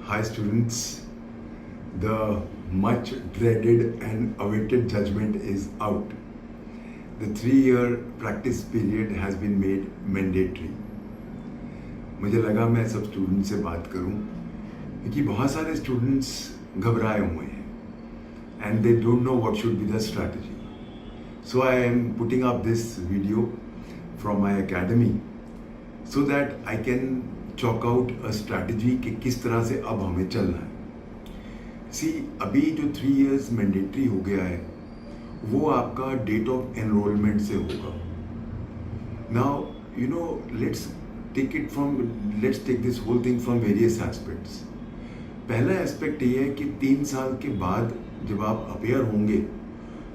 Hi students, the much dreaded and awaited judgment is out. The 3-year practice period has been made mandatory. मुझे लगा मैं सब students से बात करूं क्योंकि बहुत सारे स्टूडेंट्स घबराए हुए हैं and they don't know what should be the strategy. So I am putting up this video from my academy so that I can chalk out a strategy कि किस तरह से अब हमें चलना है. See, अभी जो 3 years मैंडेटरी हो गया है वो आपका डेट ऑफ एनरोलमेंट से होगा. Now you know let's take this whole thing from various aspects. पहला एस्पेक्ट ये है कि 3 साल के बाद जब आप अपेयर होंगे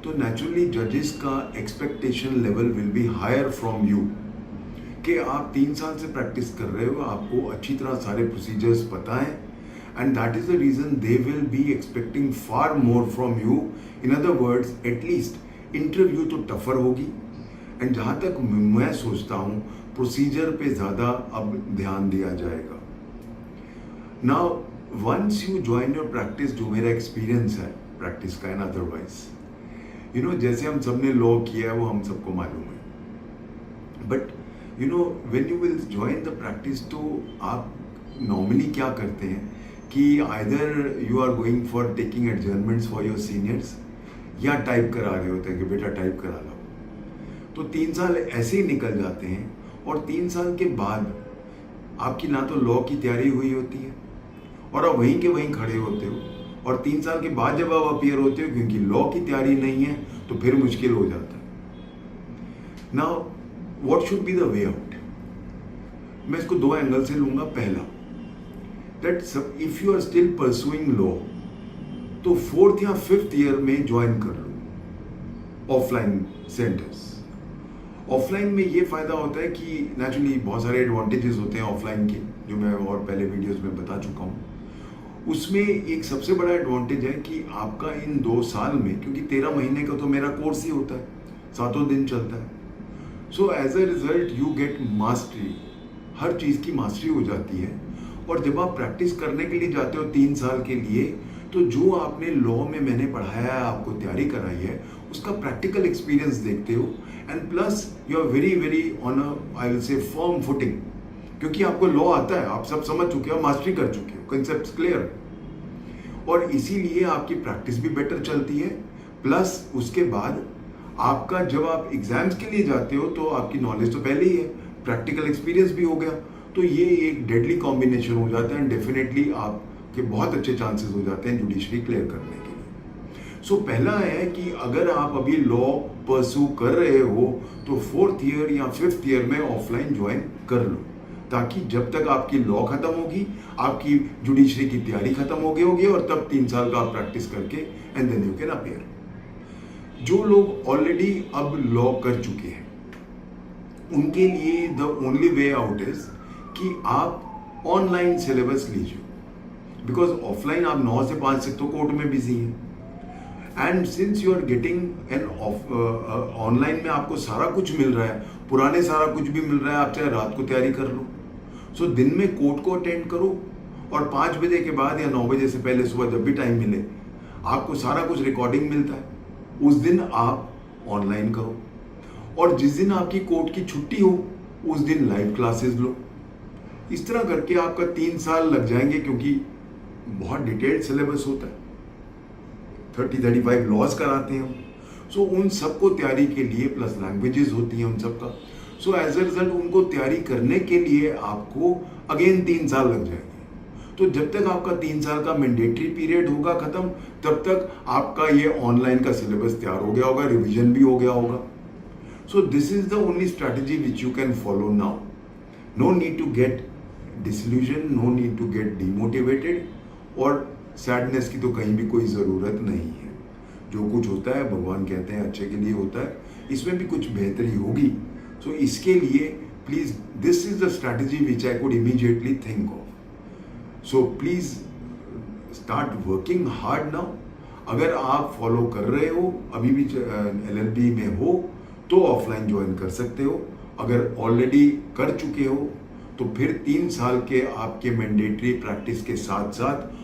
तो नेचुरली जजेस का expectation level will be higher from you कि आप 3 साल से प्रैक्टिस कर रहे हो, आपको अच्छी तरह सारे प्रोसीजर्स पता है and that is the reason they will be expecting far more from you. In other words, at least interview तो टफर होगी एंड जहाँ तक मैं सोचता हूँ प्रोसीजर पे ज़्यादा अब ध्यान दिया जाएगा. Now once you join your practice, जो मेरा एक्सपीरियंस है प्रैक्टिस का एंड अदरवाइज यू नो जैसे हम सब ने लॉ किया है वो हम सबको मालूम है. But you know when you will join the practice तो आप नॉर्मली क्या करते हैं कि either you are going for taking adjournments for your seniors या टाइप करा रहे होते हैं कि बेटा टाइप करा लो. तो 3 साल ऐसे ही निकल जाते हैं और 3 साल के बाद आपकी ना तो लॉ की तैयारी हुई होती है और आप वहीं के वहीं खड़े होते हो, और 3 साल के बाद जब आप अपियर होते हो क्योंकि लॉ की तैयारी नहीं है तो फिर मुश्किल हो जाता है. Now what should be the way out. मैं इसको 2 एंगल से लूंगा. पहला, that if you are still pursuing law तो 4th या 5th ईयर में ज्वाइन कर लो ऑफलाइन सेंटर्स. ऑफलाइन में ये फायदा होता है कि नेचुरली बहुत सारे एडवांटेजेस होते हैं ऑफलाइन के, जो मैं और पहले वीडियोस में बता चुका हूँ. उसमें एक सबसे बड़ा एडवांटेज है कि आपका इन 2 साल में, क्योंकि 13 महीने का तो मेरा कोर्स ही होता है, 7 दिन चलता है, so as a result you get mastery. हर चीज़ की मास्टरी हो जाती है. और जब आप प्रैक्टिस करने के लिए जाते हो 3 साल के लिए, तो जो आपने लॉ में मैंने पढ़ाया है, आपको तैयारी कराई है, उसका प्रैक्टिकल एक्सपीरियंस देखते हो and plus you are very very on a I will say firm footing, क्योंकि आपको लॉ आता है, आप सब समझ चुके हो, मास्टरी कर चुके हो, कंसेप्ट क्लियर, और इसीलिए आपकी प्रैक्टिस भी बेटर चलती है. प्लस उसके बाद आपका जब आप एग्जाम्स के लिए जाते हो तो आपकी नॉलेज तो पहले ही है, प्रैक्टिकल एक्सपीरियंस भी हो गया, तो ये एक डेडली कॉम्बिनेशन हो जाता है एंड डेफिनेटली आपके बहुत अच्छे चांसेस हो जाते हैं जुडिशरी क्लियर करने के लिए. सो पहला है कि अगर आप अभी लॉ परस्यू कर रहे हो तो 4th ईयर या 5th ईयर में ऑफलाइन ज्वाइन कर लो, ताकि जब तक आपकी लॉ खत्म होगी आपकी जुडिशरी की तैयारी खत्म हो गई होगी और तब 3 साल का आप प्रैक्टिस करके and then you can appear. जो लोग ऑलरेडी अब लॉ कर चुके हैं उनके लिए the only way out is कि आप ऑनलाइन सिलेबस लीजिए, बिकॉज ऑफलाइन आप 9 से 5 तक तो कोर्ट में बिजी हैं and since you are getting an online में आपको सारा कुछ मिल रहा है, पुराने सारा कुछ भी मिल रहा है, आप चाहे रात को तैयारी कर लो. सो दिन में कोर्ट को अटेंड करो और 5 बजे के बाद या 9 बजे से पहले सुबह जब भी टाइम मिले आपको सारा कुछ रिकॉर्डिंग मिलता है, उस दिन आप ऑनलाइन करो, और जिस दिन आपकी कोर्ट की छुट्टी हो उस दिन लाइव क्लासेस लो. इस तरह करके आपका 3 साल लग जाएंगे, क्योंकि बहुत डिटेल्ड सिलेबस होता है, 30-35 लॉज कराते हैं. सो उन सबको तैयारी के लिए प्लस लैंग्वेजेस होती हैं उन सबका. सो एज अ रिजल्ट उनको तैयारी करने के लिए आपको अगेन 3 साल लग जाएंगे. तो जब तक आपका 3 साल का मैंडेटरी पीरियड होगा खत्म, तब तक आपका ये ऑनलाइन का सिलेबस तैयार हो गया होगा, रिविजन भी हो गया होगा. So this is the only strategy which you can follow now. No need to get disillusion, no need to get demotivated, और सैडनेस की तो कहीं भी कोई ज़रूरत नहीं है. जो कुछ होता है भगवान कहते हैं अच्छे के लिए होता है, इसमें भी कुछ बेहतरी होगी. सो इसके लिए please this is the strategy which I could immediately think of. So please start working hard now. अगर आप फॉलो कर रहे हो, अभी भी LLB में हो, तो ऑफलाइन ज्वाइन कर सकते हो. अगर ऑलरेडी कर चुके हो तो फिर 3 साल के आपके मैंडेटरी प्रैक्टिस के साथ साथ